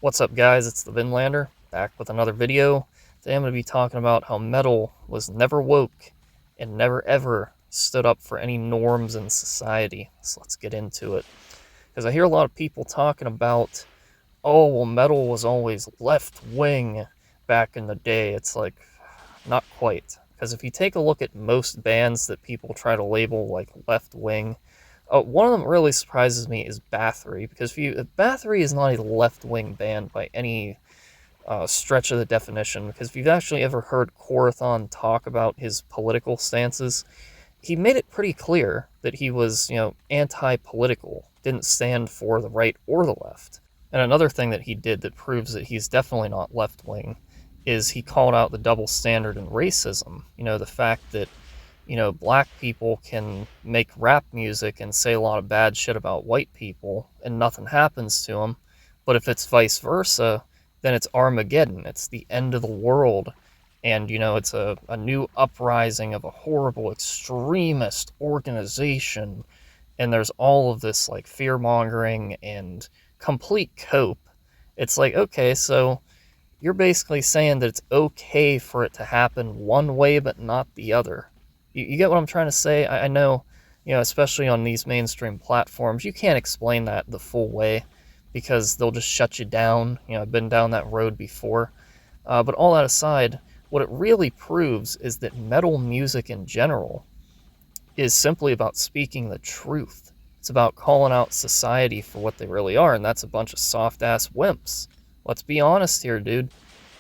What's up, guys? It's the Vinlander, back with another video. Today I'm going to be talking about how metal was never woke and never ever stood up for any norms in society. So let's get into it. Because I hear a lot of people talking about, oh, well, metal was always left wing back in the day. It's like, not quite. Because if you take a look at most bands that people try to label like left wing, one of them really surprises me is Bathory, because Bathory is not a left-wing band by any stretch of the definition, because if you've actually ever heard Corathon talk about his political stances, he made it pretty clear that he was, anti-political, didn't stand for the right or the left. And another thing that he did that proves that he's definitely not left-wing is he called out the double standard in racism. The fact that black people can make rap music and say a lot of bad shit about white people and nothing happens to them. But if it's vice versa, then it's Armageddon. It's the end of the world. And, it's a new uprising of a horrible extremist organization. And there's all of this, like, fear mongering and complete cope. It's like, okay, so you're basically saying that it's okay for it to happen one way but not the other. You get what I'm trying to say? I know, especially on these mainstream platforms, you can't explain that the full way because they'll just shut you down. I've been down that road before. But all that aside, what it really proves is that metal music in general is simply about speaking the truth. It's about calling out society for what they really are, and that's a bunch of soft-ass wimps. Let's be honest here, dude.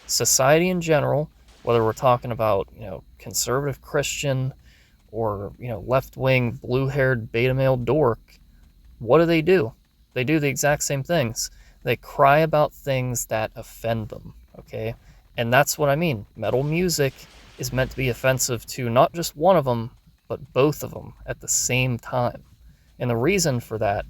Society in general, whether we're talking about, conservative Christian or, left-wing, blue-haired, beta-male dork, what do? They do the exact same things. They cry about things that offend them, okay? And that's what I mean. Metal music is meant to be offensive to not just one of them, but both of them at the same time. And the reason for that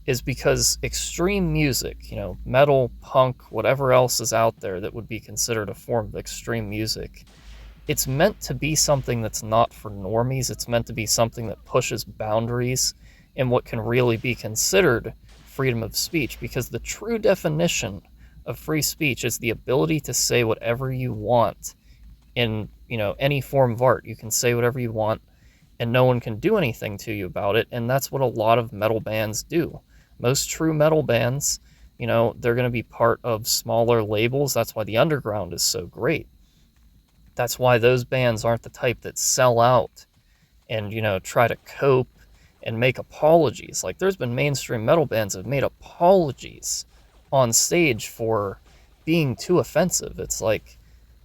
is because extreme music, metal, punk, whatever else is out there that would be considered a form of extreme music, it's meant to be something that's not for normies. It's meant to be something that pushes boundaries in what can really be considered freedom of speech, because the true definition of free speech is the ability to say whatever you want in, any form of art. You can say whatever you want and no one can do anything to you about it, and that's what a lot of metal bands do. Most true metal bands, they're going to be part of smaller labels. That's why the underground is so great. That's why those bands aren't the type that sell out and, try to cope and make apologies. Like, there's been mainstream metal bands that have made apologies on stage for being too offensive. It's like,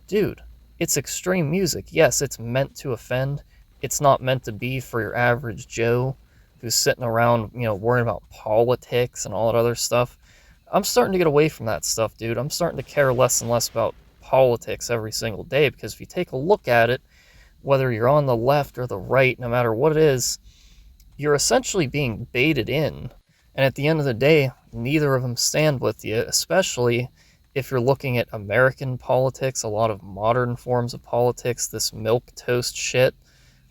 dude, it's extreme music. Yes, it's meant to offend. It's not meant to be for your average Joe who's sitting around, worrying about politics and all that other stuff. I'm starting to get away from that stuff, dude. I'm starting to care less and less about politics every single day, because if you take a look at it, whether you're on the left or the right, no matter what it is, you're essentially being baited in. And at the end of the day, neither of them stand with you, especially if you're looking at American politics, a lot of modern forms of politics, this milquetoast shit,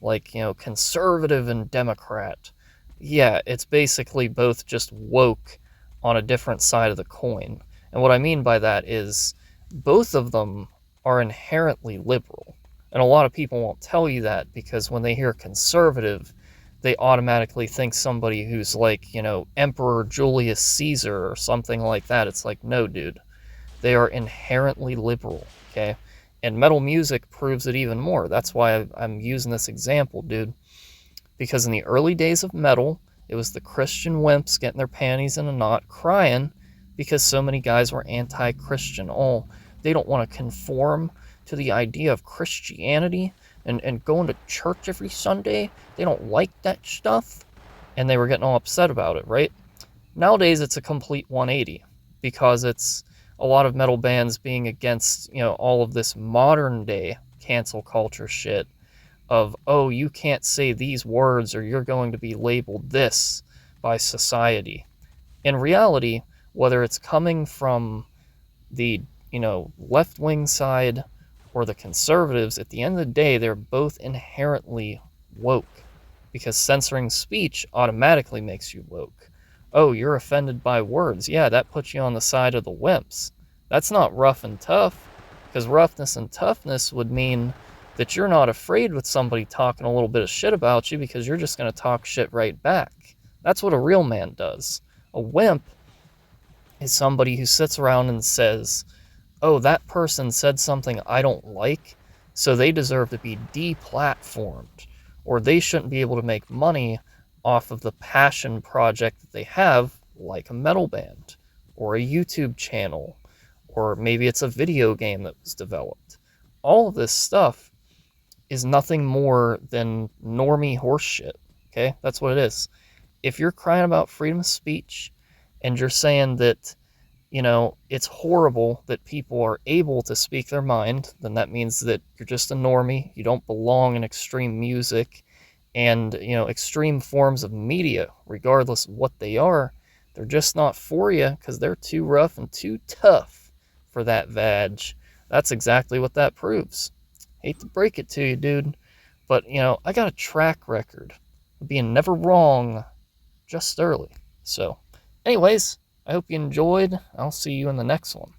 like, conservative and Democrat. Yeah, it's basically both just woke on a different side of the coin. And what I mean by that is both of them are inherently liberal. And a lot of people won't tell you that, because when they hear conservative, they automatically think somebody who's like, Emperor Julius Caesar or something like that. It's like, no, dude. They are inherently liberal, okay? And metal music proves it even more. That's why I'm using this example, dude. Because in the early days of metal, it was the Christian wimps getting their panties in a knot, crying because so many guys were anti-Christian. Oh, they don't want to conform to the idea of Christianity and going to church every Sunday. They don't like that stuff. And they were getting all upset about it, right? Nowadays, it's a complete 180, because it's a lot of metal bands being against, all of this modern day cancel culture shit of, oh, you can't say these words or you're going to be labeled this by society. In reality, whether it's coming from the, left-wing side or the conservatives, at the end of the day, they're both inherently woke, because censoring speech automatically makes you woke. Oh, you're offended by words. Yeah, that puts you on the side of the wimps. That's not rough and tough, because roughness and toughness would mean that you're not afraid with somebody talking a little bit of shit about you because you're just going to talk shit right back. That's what a real man does. A wimp is somebody who sits around and says, oh, that person said something I don't like, so they deserve to be deplatformed, or they shouldn't be able to make money off of the passion project that they have, like a metal band, or a YouTube channel, or maybe it's a video game that was developed. All of this stuff is nothing more than normie horseshit, okay? That's what it is. If you're crying about freedom of speech and you're saying that it's horrible that people are able to speak their mind, then that means that you're just a normie. You don't belong in extreme music and, extreme forms of media, regardless of what they are. They're just not for you because they're too rough and too tough for that vag. That's exactly what that proves. Hate to break it to you, dude, but, I got a track record of being never wrong just early. So, anyways, I hope you enjoyed. I'll see you in the next one.